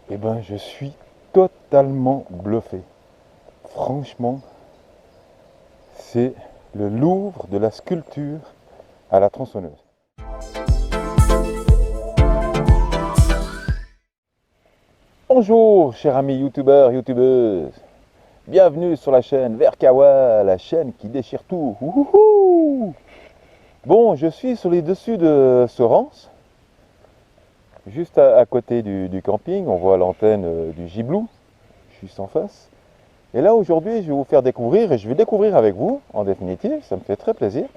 Eh ben, je suis totalement bluffé. Franchement, c'est le Louvre de la sculpture à la tronçonneuse. Bonjour, chers amis youtubeurs, youtubeuses. Bienvenue sur la chaîne Verkawa, la chaîne qui déchire tout. Ouhouhou. Bon, je suis sur les dessus de Sorens, juste à côté du camping. On voit l'antenne du Giblou, juste en face. Et là, aujourd'hui, je vais vous faire découvrir, et je vais découvrir avec vous, en définitive, ça me fait très plaisir,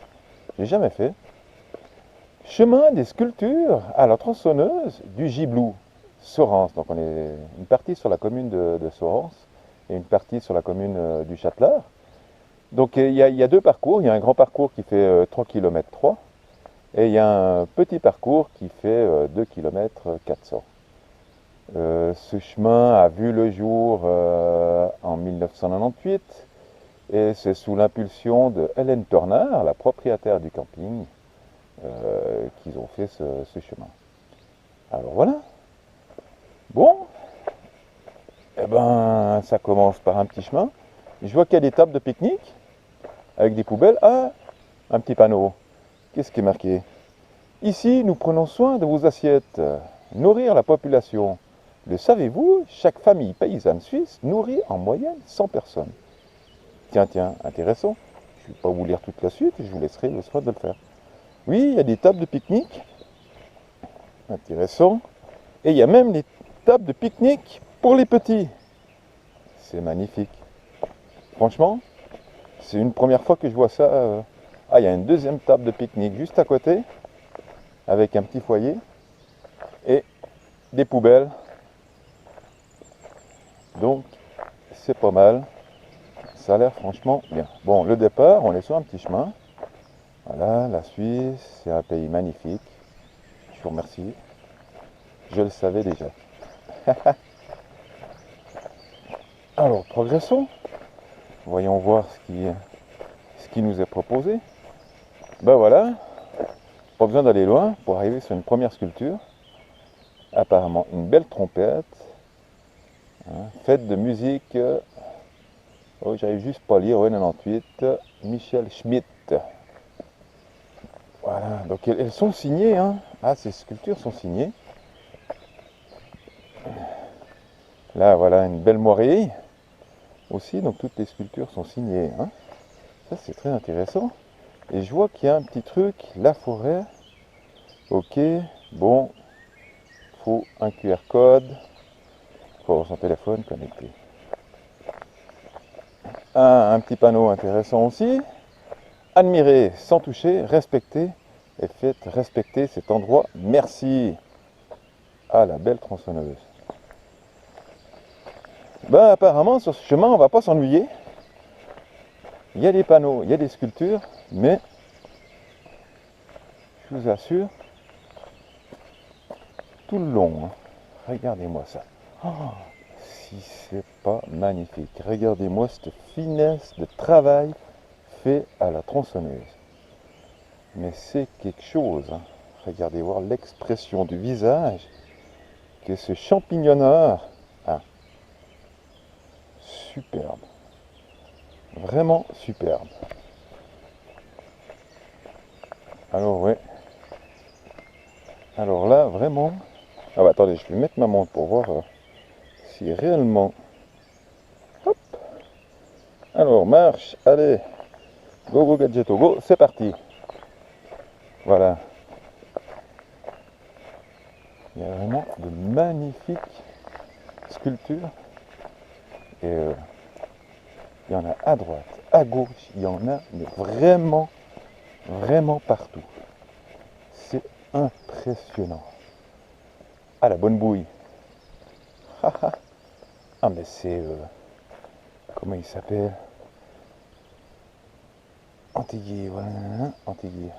j'ai jamais fait, chemin des sculptures à la tronçonneuse du Giblou, Sorens. Donc on est une partie sur la commune de Sorens et une partie sur la commune du Châtelard. Donc il y a deux parcours, il y a un grand parcours qui fait 3 km 3 et il y a un petit parcours qui fait 2 km 400. Ce chemin a vu le jour en 1998 et c'est sous l'impulsion de Hélène Tornard, la propriétaire du camping, qu'ils ont fait ce chemin. Alors voilà. Bon, eh ben, ça commence par un petit chemin. Je vois qu'il y a des tables de pique-nique avec des poubelles. Ah, un petit panneau. Qu'est-ce qui est marqué? Ici, nous prenons soin de vos assiettes. Nourrir la population. Le savez-vous, chaque famille paysanne suisse nourrit en moyenne 100 personnes. Tiens, tiens, intéressant. Je ne vais pas vous lire toute la suite, je vous laisserai le soin de le faire. Oui, il y a des tables de pique-nique. Intéressant. Et il y a même des tables de pique-nique pour les petits. C'est magnifique. Franchement, c'est une première fois que je vois ça. Ah, il y a une deuxième table de pique-nique juste à côté, avec un petit foyer et des poubelles. Donc, c'est pas mal. Ça a l'air franchement bien. Bon, le départ, on est sur un petit chemin. Voilà, la Suisse, c'est un pays magnifique. Je vous remercie. Je le savais déjà. Alors, progressons. Voyons voir ce qui nous est proposé. Ben voilà, pas besoin d'aller loin pour arriver sur une première sculpture. Apparemment une belle trompette. Hein, fête de musique. Oh, j'arrive juste pas à lire, ouais, 98. Michel Schmitt. Voilà, donc elles sont signées. Hein. Ah, ces sculptures sont signées. Là, voilà, une belle moirée aussi. Donc toutes les sculptures sont signées. Hein. Ça, c'est très intéressant. Et je vois qu'il y a un petit truc, la forêt. Ok, bon, faut un QR code. Faut avoir son téléphone connecté. Un petit panneau intéressant aussi. Admirez sans toucher, respectez et faites respecter cet endroit. Merci. Ah, la belle tronçonneuse. Ben apparemment sur ce chemin on va pas s'ennuyer. Il y a des panneaux, il y a des sculptures, mais je vous assure, tout le long, hein, regardez-moi ça. Oh, si c'est pas magnifique. Regardez-moi cette finesse de travail fait à la tronçonneuse. Mais c'est quelque chose. Hein. Regardez voir l'expression du visage que ce champignonneur a. Superbe. Vraiment superbe. Alors ouais. Alors là, vraiment. Ah bah attendez, je vais mettre ma montre pour voir si réellement. Hop. Alors marche, allez. Go go gadgeto, go, c'est parti. Voilà. Il y a vraiment de magnifiques sculptures. Et il y en a à droite, à gauche, il y en a mais vraiment, vraiment partout. C'est impressionnant. Ah la bonne bouille. Ah mais c'est... comment il s'appelle? Antiguier, voilà, Antiguier.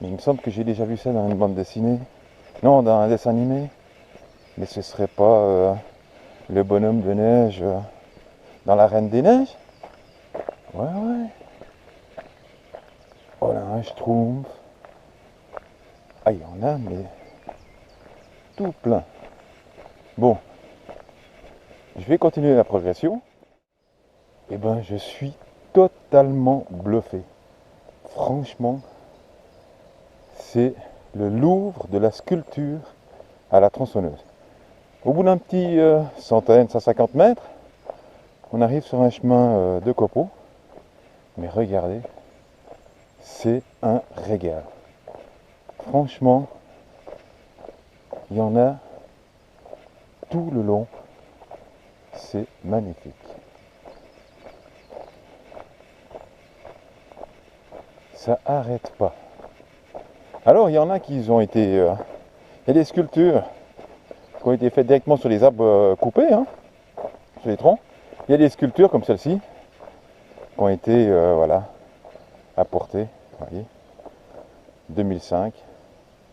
Mais il me semble que j'ai déjà vu ça dans une bande dessinée. Non, dans un dessin animé. Mais ce serait pas le bonhomme de neige dans la Reine des Neiges? Ouais, ouais. Oh là, un schtroumpf. Ah, il y en a, mais tout plein. Bon, Je vais continuer la progression. Et ben, je suis totalement bluffé. Franchement, c'est le Louvre de la sculpture à la tronçonneuse. Au bout d'un petit 150 mètres, on arrive sur un chemin de copeaux. Mais regardez, c'est un régal. Franchement, il y en a tout le long. C'est magnifique. Ça arrête pas. Alors il y en a qui ont été... il y a des sculptures qui ont été faites directement sur les arbres coupés, hein, sur les troncs. Il y a des sculptures comme celle-ci qui ont été voilà, apportées. Vous voyez, 2005,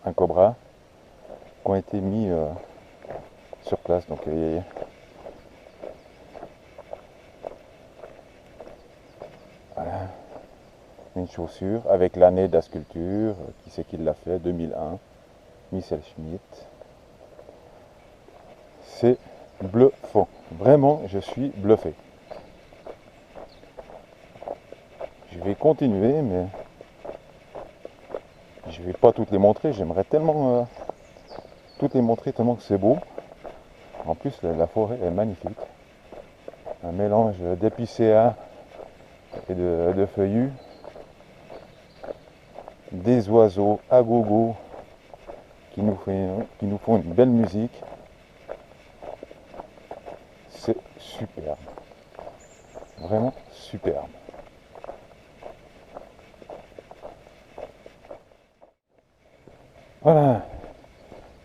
un cobra, qui ont été mis sur place. Donc voilà, une chaussure avec l'année de la sculpture, qui c'est qui l'a fait, 2001, Michel Schmitt. C'est bluffant. Vraiment, je suis bluffé. Je vais continuer, mais je vais pas toutes les montrer. J'aimerais tellement toutes les montrer, tellement que c'est beau. En plus, la forêt est magnifique. Un mélange d'épicéas et de feuillus. Des oiseaux à gogo qui nous font une belle musique. C'est superbe. Vraiment superbe. Voilà.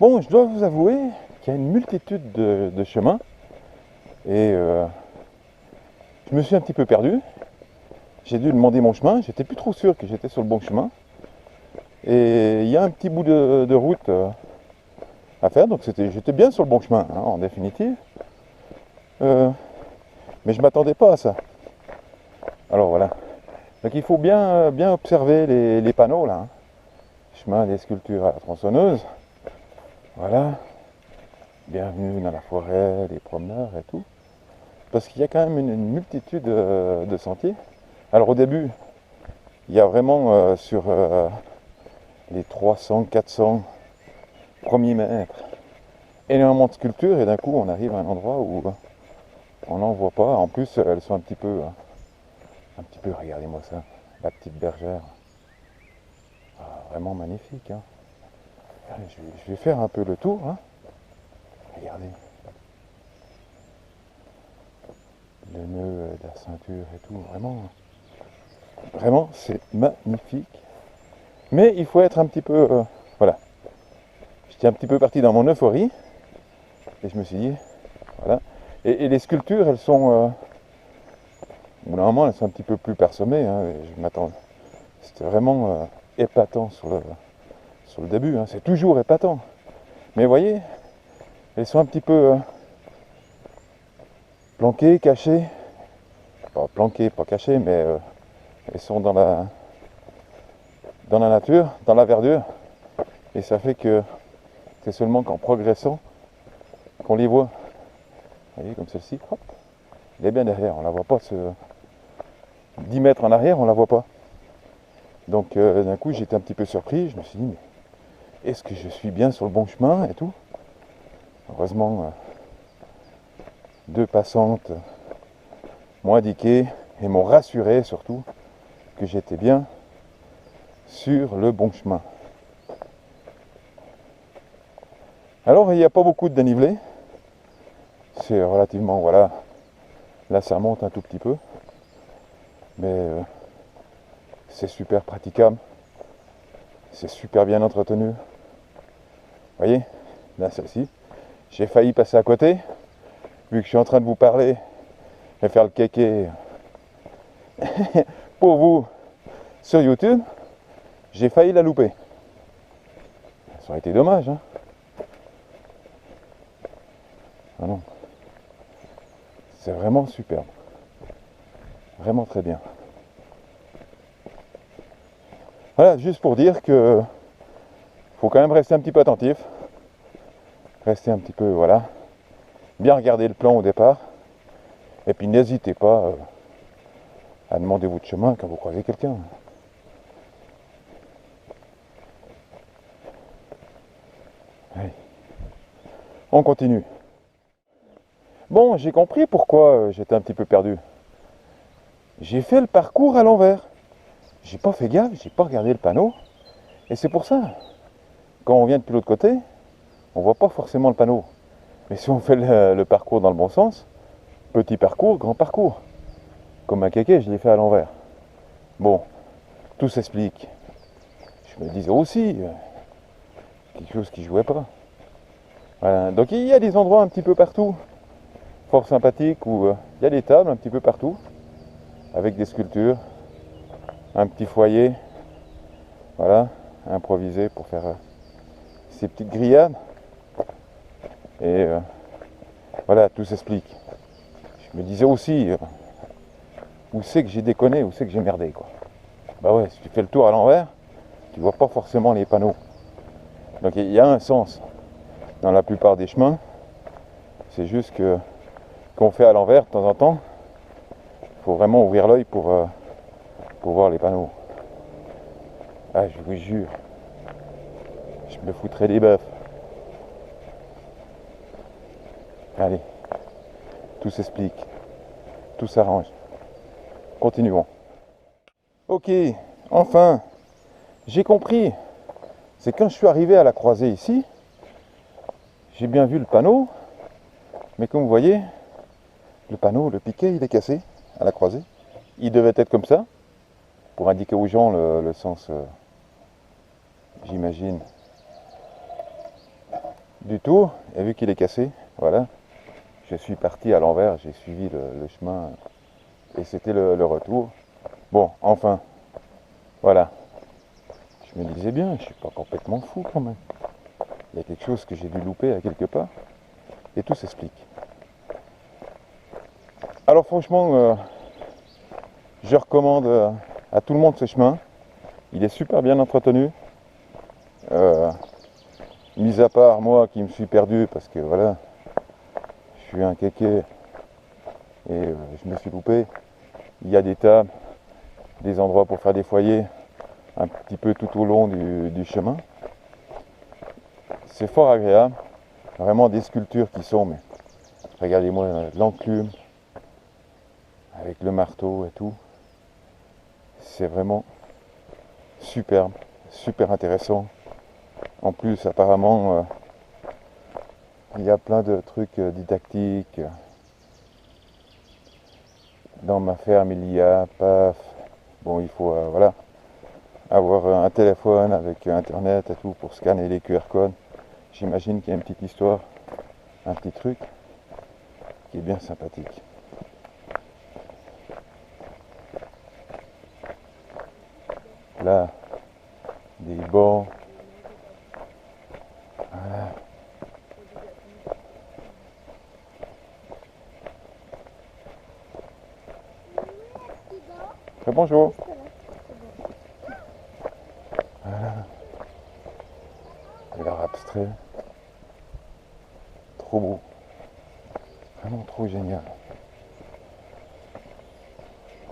Bon, je dois vous avouer qu'il y a une multitude de chemins. Et je me suis un petit peu perdu. J'ai dû demander mon chemin. J'étais plus trop sûr que j'étais sur le bon chemin. Et il y a un petit bout de route à faire. Donc j'étais bien sur le bon chemin, hein, en définitive. Mais je ne m'attendais pas à ça. Alors voilà. Donc il faut bien observer les panneaux là. Hein. Chemin des sculptures à la tronçonneuse. Voilà. Bienvenue dans la forêt, les promeneurs et tout. Parce qu'il y a quand même une multitude de sentiers. Alors au début, il y a vraiment sur les 300, 400 premiers mètres énormément de sculptures et d'un coup on arrive à un endroit où on n'en voit pas. En plus elles sont un petit peu, regardez-moi ça, la petite bergère. Ah, vraiment magnifique. Hein. Je vais faire un peu le tour. Hein. Regardez. Le nœud de la ceinture et tout. Vraiment c'est magnifique. Mais il faut être un petit peu... voilà. J'étais un petit peu parti dans mon euphorie. Et je me suis dit... Voilà. Et les sculptures, elles sont... normalement, elles sont un petit peu plus parsemées. Hein, je m'attends... C'était vraiment épatant sur le début. Hein. C'est toujours épatant. Mais vous voyez, elles sont un petit peu planquées, cachées. Pas planquées, pas cachées, mais elles sont dans la nature, dans la verdure. Et ça fait que c'est seulement qu'en progressant qu'on les voit. Vous voyez, comme celle-ci, hop, elle est bien derrière. On la voit pas 10 mètres en arrière, on la voit pas. Donc d'un coup j'étais un petit peu surpris, je me suis dit mais est-ce que je suis bien sur le bon chemin et tout. Heureusement deux passantes m'ont indiqué et m'ont rassuré surtout que j'étais bien sur le bon chemin. Alors il n'y a pas beaucoup de dénivelé, c'est relativement, voilà, là ça monte un tout petit peu, mais c'est super praticable, c'est super bien entretenu. Vous voyez, là celle-ci, j'ai failli passer à côté, vu que je suis en train de vous parler et faire le kéké pour vous sur YouTube, j'ai failli la louper. Ça aurait été dommage, hein. Ah non, c'est vraiment superbe, vraiment très bien. Voilà, juste pour dire que faut quand même rester un petit peu attentif, rester un petit peu, voilà, bien regarder le plan au départ, Et puis n'hésitez pas à demander votre chemin quand vous croisez quelqu'un. Allez. On continue. Bon, j'ai compris pourquoi j'étais un petit peu perdu. J'ai fait le parcours à l'envers. J'ai pas fait gaffe, j'ai pas regardé le panneau. Et c'est pour ça, quand on vient depuis l'autre côté, on voit pas forcément le panneau. Mais si on fait le parcours dans le bon sens, petit parcours, grand parcours. Comme un kéké, je l'ai fait à l'envers. Bon, tout s'explique. Je me disais aussi, quelque chose qui jouait pas. Voilà. Donc il y a des endroits un petit peu partout, fort sympathiques, où il y a des tables un petit peu partout, avec des sculptures, un petit foyer, voilà, improvisé pour faire ces petites grillades. Et voilà, tout s'explique. Je me disais aussi, où c'est que j'ai déconné, où c'est que j'ai merdé, quoi. Bah ouais, si tu fais le tour à l'envers, tu vois pas forcément les panneaux. Donc il y a un sens dans la plupart des chemins. C'est juste que qu'on fait à l'envers de temps en temps, il faut vraiment ouvrir l'œil pour voir les panneaux. Ah, je vous jure, je me foutrais des bœufs. Allez, tout s'explique, tout s'arrange. Continuons. Ok, enfin, j'ai compris. C'est quand je suis arrivé à la croisée ici, j'ai bien vu le panneau, mais comme vous voyez, le panneau, le piquet, il est cassé à la croisée. Il devait être comme ça, pour indiquer aux gens le sens, j'imagine, du tour. Et vu qu'il est cassé, voilà, je suis parti à l'envers, j'ai suivi le chemin, et c'était le retour. Bon, enfin, voilà. Je me disais bien, je suis pas complètement fou quand même. Il y a quelque chose que j'ai dû louper à quelque part, et tout s'explique. Alors franchement, je recommande à tout le monde ce chemin. Il est super bien entretenu. Mis à part moi qui me suis perdu parce que voilà, je suis un kéké et je me suis loupé. Il y a des tables, des endroits pour faire des foyers, un petit peu tout au long du chemin. C'est fort agréable. Vraiment des sculptures qui sont, mais regardez-moi l'enclume avec le marteau et tout. C'est vraiment superbe, super intéressant. En plus, apparemment, il y a plein de trucs didactiques. Dans ma ferme, il y a, paf. Bon, il faut voilà, avoir un téléphone avec internet et tout pour scanner les QR codes. J'imagine qu'il y a une petite histoire, un petit truc qui est bien sympathique. Là, des bancs. Voilà. Bonjour. Voilà. Et l'art abstrait. Trop beau. Vraiment trop génial.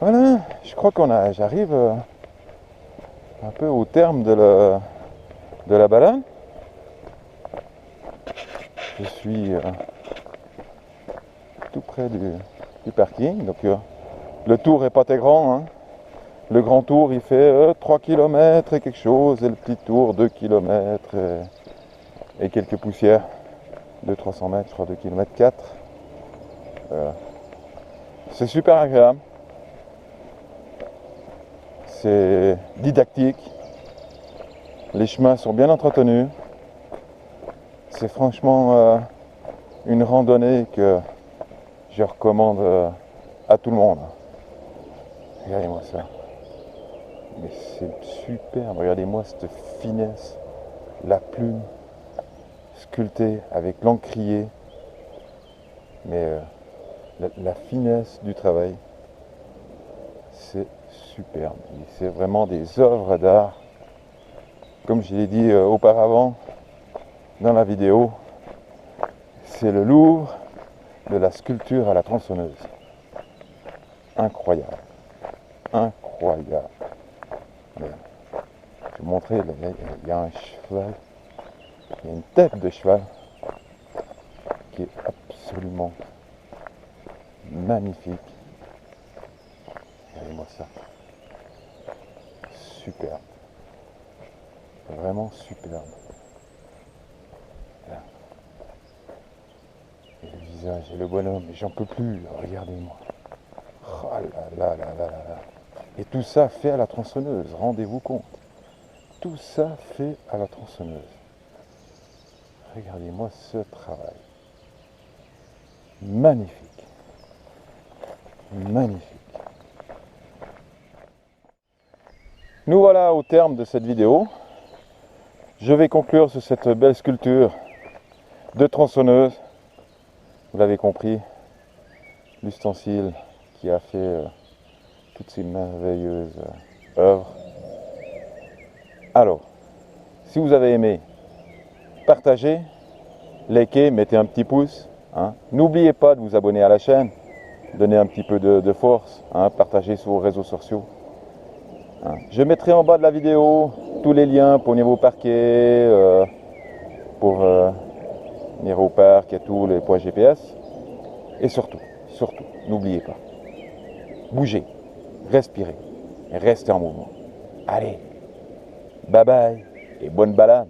Voilà, je crois j'arrive un peu au terme de la balade. Je suis tout près du parking. Donc le tour est pas très grand, hein. Le grand tour il fait 3 km et quelque chose, et le petit tour 2 km et quelques poussières de 300 mètres, je crois 2 km 4. C'est super agréable. C'est didactique. Les chemins sont bien entretenus. C'est franchement une randonnée que je recommande à tout le monde. Regardez-moi ça. Mais c'est superbe. Regardez-moi cette finesse. La plume sculptée avec l'encrier. Mais la finesse du travail, c'est superbe. C'est vraiment des œuvres d'art. Comme je l'ai dit auparavant dans la vidéo, c'est le Louvre de la sculpture à la tronçonneuse. incroyable. Incroyable. Mais, je vais vous montrer, là, il y a un cheval, il y a une tête de cheval qui est absolument magnifique. Regardez-moi ça. Superbe. Vraiment superbe. Là. Et le visage et le bonhomme, j'en peux plus, regardez-moi. Oh là là là là là là. Et tout ça fait à la tronçonneuse, rendez-vous compte. Tout ça fait à la tronçonneuse. Regardez-moi ce travail. Magnifique. Magnifique. Nous voilà au terme de cette vidéo. Je vais conclure sur cette belle sculpture de tronçonneuse. Vous l'avez compris, l'ustensile qui a fait toutes ces merveilleuses œuvres. Alors, si vous avez aimé, partagez, likez, mettez un petit pouce. Hein. N'oubliez pas de vous abonner à la chaîne, donner un petit peu de force, hein, partagez sur vos réseaux sociaux. Hein. Je mettrai en bas de la vidéo tous les liens pour venir au parquet, pour venir au parc et tous les points GPS. Et surtout, n'oubliez pas, bougez, respirez et restez en mouvement. Allez, bye bye et bonne balade.